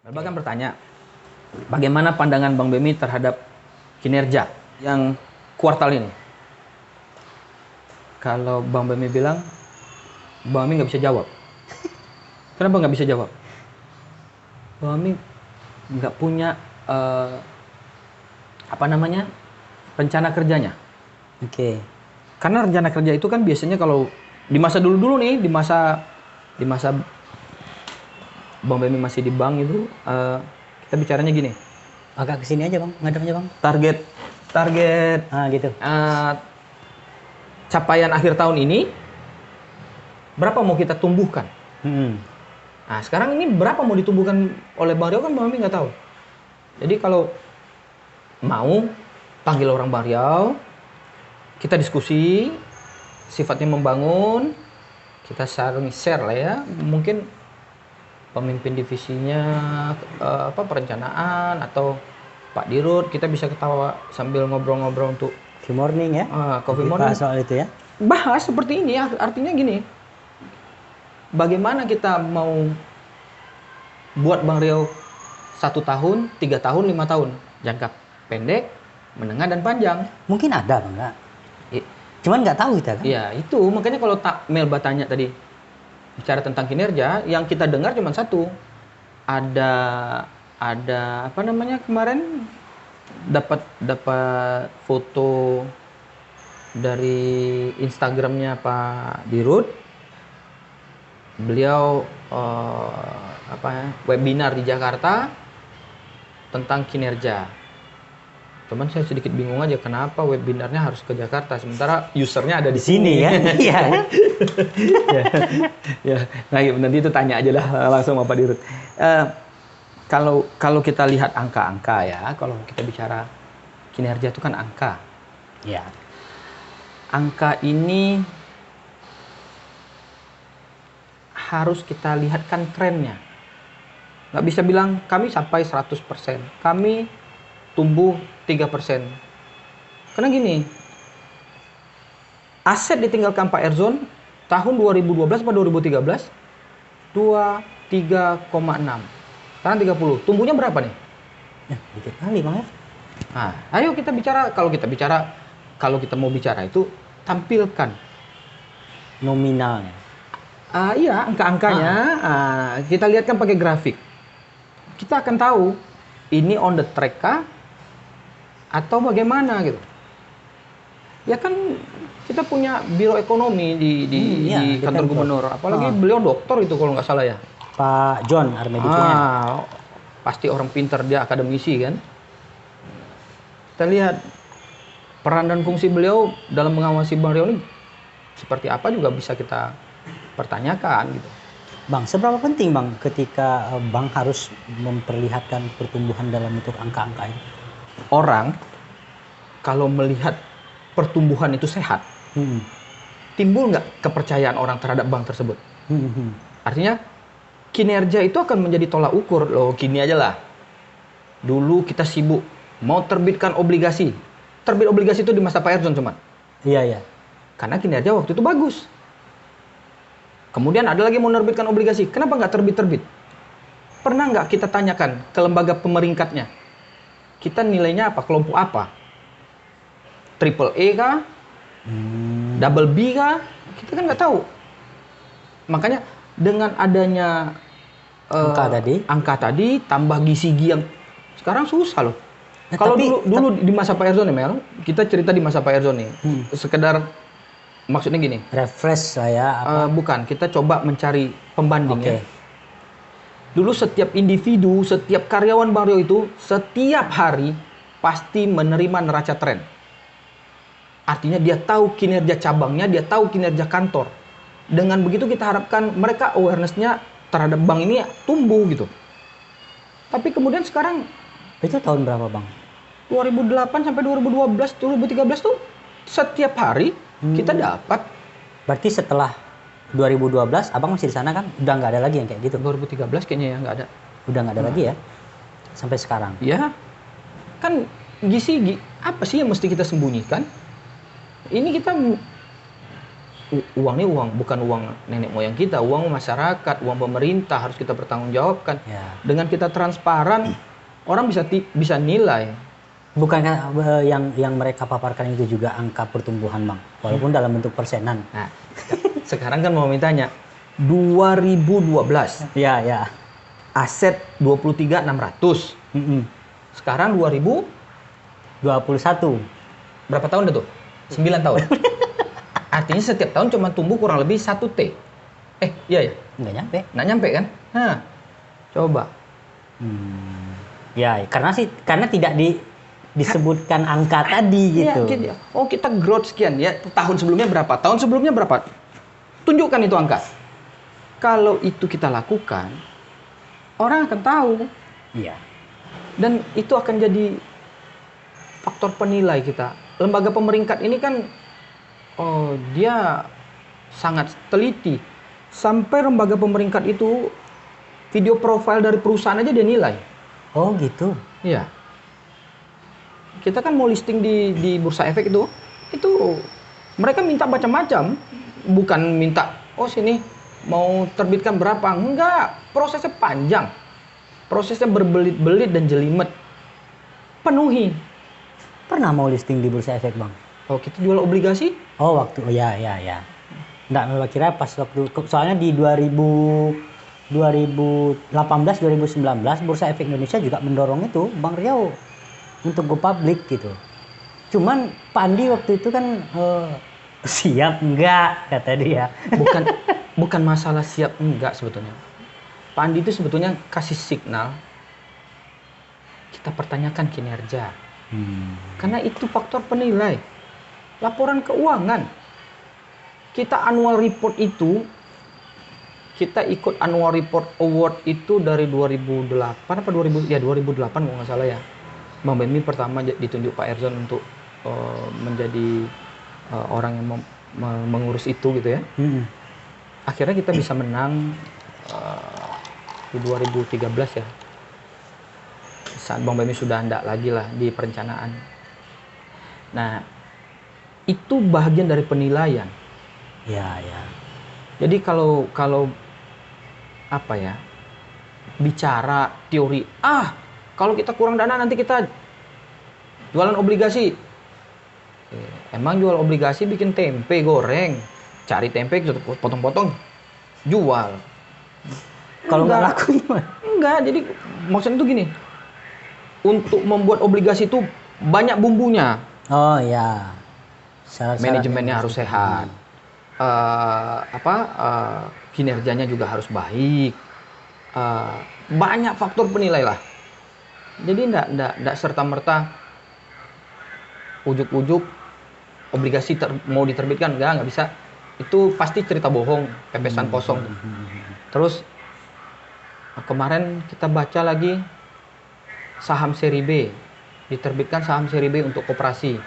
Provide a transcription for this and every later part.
Melba kan bertanya, bagaimana pandangan Bang Bemi terhadap kinerja yang kuartal ini? Kalau Bang Bemi bilang, Bang Bemi nggak bisa jawab. Kenapa nggak bisa jawab? Bang Bemi nggak punya rencana kerjanya. Oke. Karena rencana kerja itu kan biasanya kalau di masa dulu nih, di masa Bang Bemi masih di bank itu, kita bicaranya gini. Agak kesini aja bang, ngadepnya bang. Target Gitu. capaian akhir tahun ini berapa mau kita tumbuhkan? Nah, sekarang ini berapa mau ditumbuhkan oleh Bang Riau kan Bang Bemi nggak tahu. Jadi kalau mau panggil orang Bang Riau, kita diskusi, sifatnya membangun, kita share lah ya, mungkin pemimpin divisinya perencanaan atau Pak Dirut, kita bisa ketawa sambil ngobrol-ngobrol untuk Coffee morning ya. coffee morning. Bahas soal itu ya. Bahas seperti ini, artinya gini. Bagaimana kita mau buat Bang Riau 1 tahun, 3 tahun, 5 tahun. Jangka pendek, menengah, dan panjang. Mungkin ada bang, enggak? I- Cuman nggak tahu kita kan. Iya, itu. Makanya kalau Melba tanya tadi, bicara tentang kinerja, yang kita dengar cuma satu. Ada kemarin dapat foto dari Instagramnya Pak Dirut. Beliau webinar di Jakarta tentang kinerja. Cuman saya sedikit bingung aja kenapa webinarnya harus ke Jakarta sementara usernya ada di Sini ya. Iya. Ya, nah nanti itu tanya aja lah langsung sama Pak Dirut. Kalau kita lihat angka-angka ya, kalau kita bicara kinerja itu kan angka. Ya. Angka ini harus kita lihat kan trennya. Nggak bisa bilang kami sampai 100%, kami tumbuh 3%. Karena gini, aset ditinggalkan Pak Erzon tahun 2012 atau 2013, 23,6. Sekarang 30. Tumbuhnya berapa nih? Ya, dikit kali bang ya. Nah, ayo kita bicara, kalau kita mau bicara itu tampilkan. Nominalnya. Iya, angka-angkanya kita lihat kan pakai grafik. Kita akan tahu ini on the track kah atau bagaimana gitu. Ya kan kita punya biro ekonomi di kantor gubernur. Apalagi beliau dokter itu kalau nggak salah ya. Pak John Armedikinya. Pasti orang pintar, dia akademisi kan. Kita lihat peran dan fungsi beliau dalam mengawasi Bang Riau ini seperti apa juga bisa kita pertanyakan gitu. Bang, seberapa penting bang ketika bang harus memperlihatkan pertumbuhan dalam bentuk angka-angka ini? Orang kalau melihat pertumbuhan itu sehat, timbul nggak kepercayaan orang terhadap bank tersebut? Artinya kinerja itu akan menjadi tolak ukur. Loh, gini aja lah. Dulu kita sibuk mau terbitkan obligasi. Terbit obligasi itu di masa Pak Erzon cuman. Iya. Karena kinerja waktu itu bagus. Kemudian ada lagi mau menerbitkan obligasi. Kenapa nggak terbit-terbit? Pernah nggak kita tanyakan ke lembaga pemeringkatnya? Kita nilainya apa? Kelompok apa? Triple E kah? Double B kah? Kita kan nggak tahu. Makanya dengan adanya angka tadi tambah GCG yang sekarang susah loh. Ya, kalau dulu di masa Pak Erzon nih Mel, kita cerita di masa Pak Erzon nih. Sekedar maksudnya gini. Refresh saya bukan, kita coba mencari pembanding ya. Dulu setiap individu, setiap karyawan Bang Riau itu setiap hari pasti menerima neraca tren. Artinya dia tahu kinerja cabangnya, dia tahu kinerja kantor. Dengan begitu kita harapkan mereka awareness-nya terhadap bank ini tumbuh gitu. Tapi kemudian sekarang itu tahun berapa bang? 2008 sampai 2012, 2013 tuh setiap hari kita dapat. Berarti setelah 2012 abang masih di sana kan? Udah nggak ada lagi yang kayak gitu? 2013 kayaknya ya nggak ada. Udah nggak ada lagi ya? Sampai sekarang? Ya, kan apa sih yang mesti kita sembunyikan? Ini kita uang ini bukan uang nenek moyang kita, uang masyarakat, uang pemerintah, harus kita pertanggungjawabkan. Ya. Dengan kita transparan, orang bisa nilai. Bukankah yang mereka paparkan itu juga angka pertumbuhan, Bang? Walaupun dalam bentuk persenan. Nah, sekarang kan mau mintanya 2012 Ya, ya. aset 23.600. Sekarang 21. berapa tahun dah tuh? 9 tahun. Artinya setiap tahun cuma tumbuh kurang lebih 1 T. Iya ya? Nggak nyampe. Nggak nyampe kan? Nah, coba. Ya, karena tidak disebutkan angka tadi gitu. Ya, kita growth sekian ya. Tahun sebelumnya berapa? Tahun sebelumnya berapa? Tunjukkan itu angka. Kalau itu kita lakukan, orang akan tahu. Iya. Dan itu akan jadi faktor penilai kita. Lembaga pemeringkat ini kan dia sangat teliti. Sampai lembaga pemeringkat itu video profile dari perusahaan aja dia nilai. Oh gitu. Iya. Kita kan mau listing di Bursa Efek itu mereka minta macam-macam, bukan minta sini mau terbitkan berapa, enggak, prosesnya panjang, prosesnya berbelit-belit dan jelimet, penuhi. Pernah mau listing di Bursa Efek, Bang? Kita jual obligasi? Ya. Nggak, kira pas waktu, soalnya di 2018-2019 Bursa Efek Indonesia juga mendorong itu, Bang Riau, untuk go public gitu. Cuman Pak Andi waktu itu kan siap enggak, kata dia. Bukan masalah siap enggak sebetulnya. Pak Andi itu sebetulnya kasih signal kita pertanyakan kinerja. Karena itu faktor penilai. Laporan keuangan. Kita annual report itu, kita ikut annual report award itu dari 2008 apa 2000 ya 2008 kalau nggak salah ya. Bang Benmi pertama ditunjuk Pak Erzon untuk menjadi orang yang mengurus itu gitu ya. Akhirnya kita bisa menang di 2013 ya. Saat Bang Benmi sudah enggak lagi lah di perencanaan. Nah, itu bagian dari penilaian. Ya. Jadi kalau apa ya? Bicara teori, kalau kita kurang dana nanti kita jualan obligasi. Emang jual obligasi bikin tempe goreng, cari tempe potong-potong, jual. Kalau nggak laku gimana? Enggak, jadi maksudnya itu gini. Untuk membuat obligasi itu banyak bumbunya. Oh ya. Manajemennya harus sehat. Kinerjanya juga harus baik. Banyak faktor penilai lah. Jadi enggak serta-merta ujuk-ujuk obligasi mau diterbitkan, enggak bisa. Itu pasti cerita bohong, pepesan kosong. Terus kemarin kita baca lagi saham seri B, diterbitkan saham seri B untuk koperasi.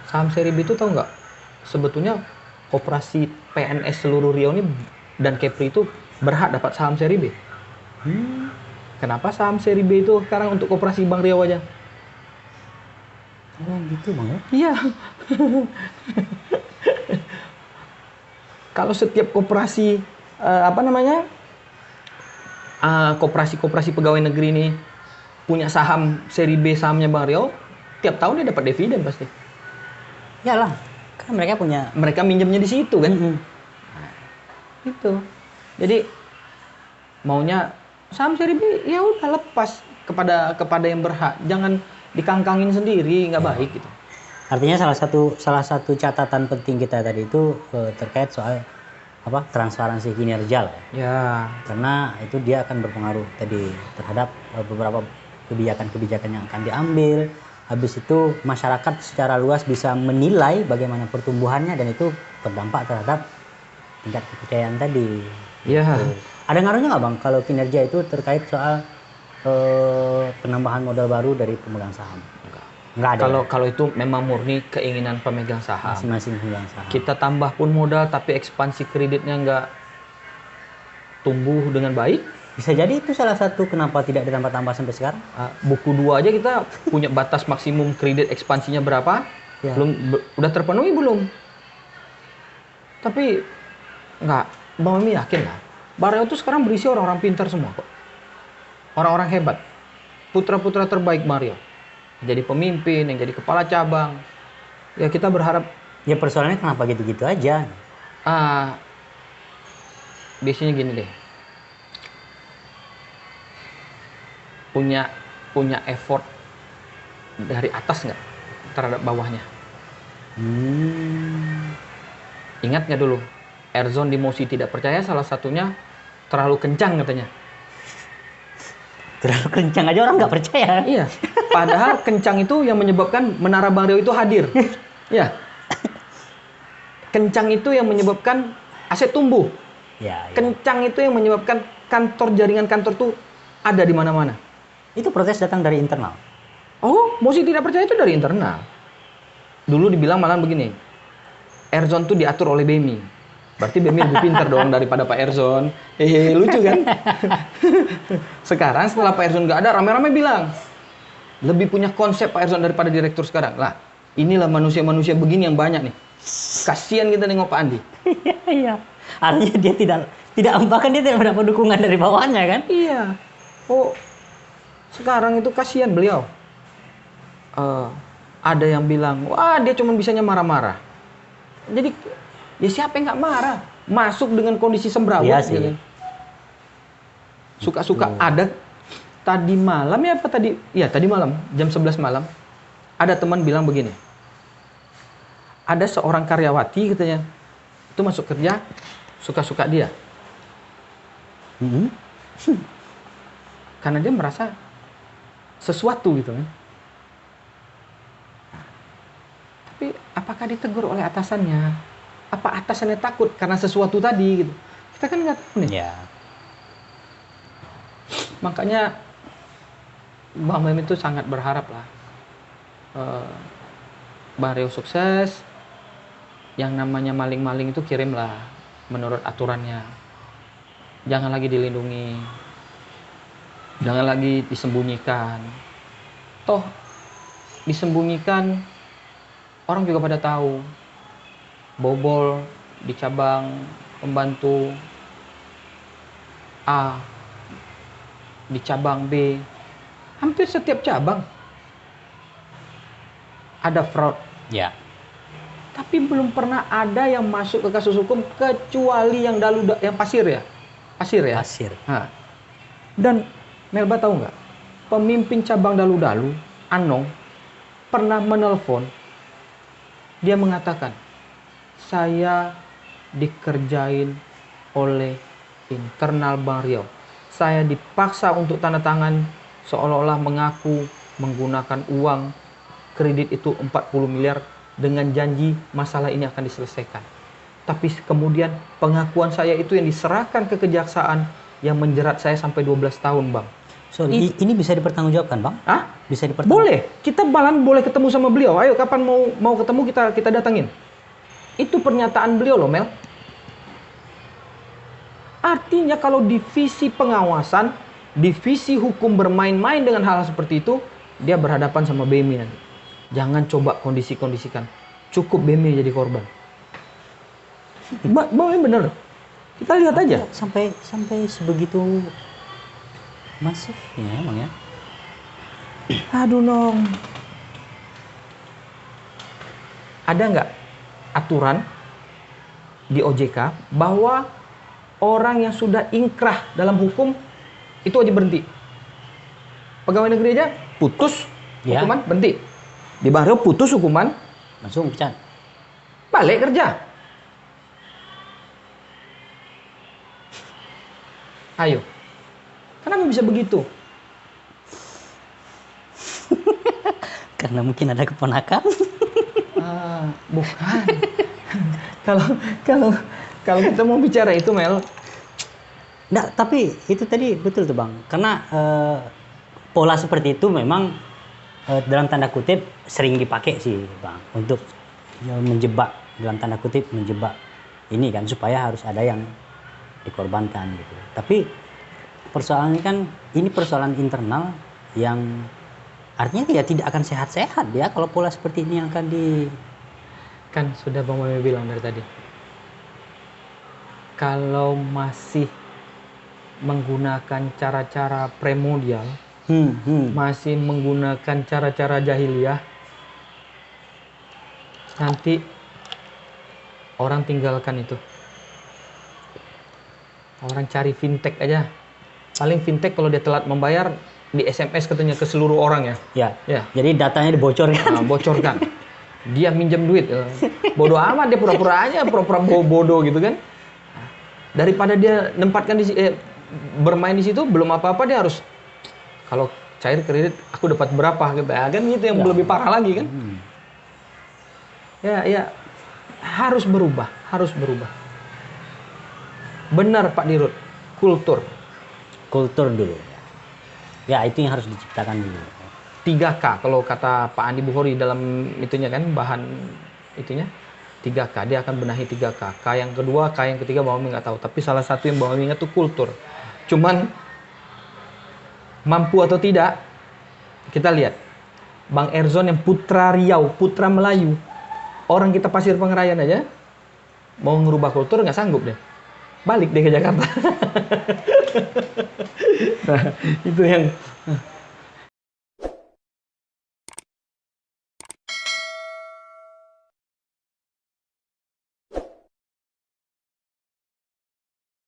Saham seri B itu tahu nggak? Sebetulnya koperasi PNS seluruh Riau ini dan Kepri itu berhak dapat saham seri B. Kenapa saham seri B itu sekarang untuk koperasi Bank Riau aja? Oh gitu, Bang ya? Iya. Kalau setiap koperasi koperasi pegawai negeri ini punya saham seri B sahamnya Bank Riau, tiap tahun dia dapat dividen pasti. Iyalah, kan mereka minjemnya di situ kan. Nah, itu. Jadi maunya saham seri B ya udah lepas kepada yang berhak, jangan dikangkangin sendiri, nggak baik gitu. Artinya salah satu catatan penting kita tadi itu terkait soal transparansi kinerja lah ya. Ya. Karena itu dia akan berpengaruh tadi terhadap beberapa kebijakan yang akan diambil. Habis itu masyarakat secara luas bisa menilai bagaimana pertumbuhannya dan itu berdampak terhadap tingkat kepercayaan tadi. Iya. Ada ngaruhnya nggak, Bang, kalau kinerja itu terkait soal penambahan modal baru dari pemegang saham? Nggak ada. Kalau itu memang murni keinginan pemegang saham. Masing-masing pemegang saham. Kita tambah pun modal tapi ekspansi kreditnya nggak tumbuh dengan baik. Bisa jadi itu salah satu kenapa tidak ditambah-tambah sampai sekarang. Buku 2 aja kita punya batas maksimum kredit ekspansinya berapa? Ya. Udah terpenuhi belum? Tapi nggak, Bang Memi yakin lah. Bareo itu sekarang berisi orang-orang pintar semua kok. Orang-orang hebat. Putra-putra terbaik Bareo. Jadi pemimpin, yang jadi kepala cabang. Ya kita berharap. Ya persoalannya kenapa gitu-gitu aja? Biasanya gini deh. Punya effort dari atas nggak terhadap bawahnya? Ingat nggak dulu? Erzon di Mosi tidak percaya, salah satunya terlalu kencang katanya. Terlalu kencang aja orang nggak percaya. Iya. Padahal kencang itu yang menyebabkan Menara Bang Rio itu hadir. Iya. Kencang itu yang menyebabkan aset tumbuh. Ya. Kencang itu yang menyebabkan jaringan kantor tuh ada di mana-mana. Itu protes datang dari internal. Oh, Mosi tidak percaya itu dari internal. Dulu dibilang malah begini. Erzon tuh diatur oleh Bemi. Berarti Bemi lebih pintar dong daripada Pak Erzon. Lucu kan? Sekarang setelah Pak Erzon nggak ada, rame-rame bilang lebih punya konsep Pak Erzon daripada direktur sekarang. Lah, inilah manusia-manusia begini yang banyak nih. Kasihan kita nengok Pak Andi. Iya. Artinya dia tidak bahkan dia tidak mendapat dukungan dari bawahnya kan? Iya. Oh, sekarang itu kasihan beliau. Ada yang bilang, wah dia cuma bisanya marah-marah. Jadi ya siapa yang nggak marah? Masuk dengan kondisi sembrawut. Iya sih. Gitu. Suka-suka ada. Tadi malam ya apa tadi? Iya tadi malam jam 11 malam. Ada teman bilang begini. Ada seorang karyawati katanya. Itu masuk kerja suka-suka dia. Karena dia merasa sesuatu gitu kan. Tapi apakah ditegur oleh atasannya? Apa atasannya takut karena sesuatu tadi gitu? Kita kan nggak tahu nih. Ya. Makanya Bang Mem itu sangat berharap lah Bang Rio sukses. Yang namanya maling-maling itu kirimlah menurut aturannya. Jangan lagi dilindungi. Jangan lagi disembunyikan. Toh disembunyikan orang juga pada tahu. Bobol di cabang pembantu A, di cabang B, hampir setiap cabang ada fraud. Ya. Tapi belum pernah ada yang masuk ke kasus hukum kecuali yang yang pasir ya. Pasir ya. Pasir. Nah. Dan Melba tahu nggak? Pemimpin cabang Dalu-Dalu, Anong, pernah menelpon. Dia mengatakan, saya dikerjain oleh internal Bang Rio. Saya dipaksa untuk tanda tangan seolah-olah mengaku menggunakan uang kredit itu 40 miliar dengan janji masalah ini akan diselesaikan. Tapi kemudian pengakuan saya itu yang diserahkan ke kejaksaan yang menjerat saya sampai 12 tahun, Bang. So, ini bisa dipertanggungjawabkan, Bang? Hah? Bisa dipertanggungjawabkan? Boleh. Kita malam boleh ketemu sama beliau. Ayo kapan mau ketemu kita datangin. Itu pernyataan beliau loh, Mel. Artinya kalau divisi pengawasan, divisi hukum bermain-main dengan hal seperti itu, dia berhadapan sama BMI nanti. Jangan coba kondisi-kondisikan. Cukup BMI jadi korban. Bang, ini bener. Kita lihat aja. Sampai sebegitu masifnya emang ya. Aduh, Nong. Ada nggak aturan di OJK bahwa orang yang sudah ingkrah dalam hukum itu wajib berhenti? Pegawai negeri aja putus hukuman berhenti. Di Bang Rio putus hukuman Langsung pecat. balik kerja. Ayo. Kenapa bisa begitu? Karena mungkin ada keponakan. Bukan. Kalau kita mau bicara itu, Mel. Nggak, tapi itu tadi betul tuh, Bang. Karena pola seperti itu memang dalam tanda kutip sering dipakai sih, Bang, untuk menjebak, dalam tanda kutip menjebak ini kan, supaya harus ada yang dikorbankan gitu. Tapi persoalannya kan ini persoalan internal yang artinya ya tidak akan sehat-sehat ya kalau pola seperti ini yang akan Kan sudah Bang Meme bilang dari tadi. kalau masih menggunakan cara-cara primordial, masih menggunakan cara-cara jahiliyah, nanti orang tinggalkan itu. Orang cari fintech aja. Paling fintech kalau dia telat membayar, di SMS katanya ke seluruh orang ya. Ya. Jadi datanya dibocorkan. Nah, bocorkan. Dia minjem duit. Bodoh amat, dia pura-pura aja, pura-pura bodoh gitu kan. Daripada dia nempatkan bermain di situ, belum apa-apa dia harus, kalau cair kredit aku dapat berapa gitu. Kan gitu yang lebih parah lagi kan. Ya, harus berubah. Benar Pak Dirut, kultur dulu. Ya, itu yang harus diciptakan dulu. 3K kalau kata Pak Andi Bukhori dalam itunya kan, bahan itunya 3K, dia akan benahi 3K. K yang kedua, K yang ketiga Bang Omi nggak tahu, tapi salah satu yang Bang Omi ingat tuh kultur. Cuman mampu atau tidak, kita lihat Bang Erzon yang putra Riau, putra Melayu, orang kita Pasir Pengerayan aja mau ngerubah kultur nggak sanggup deh, balik deh ke Jakarta. Nah, itu yang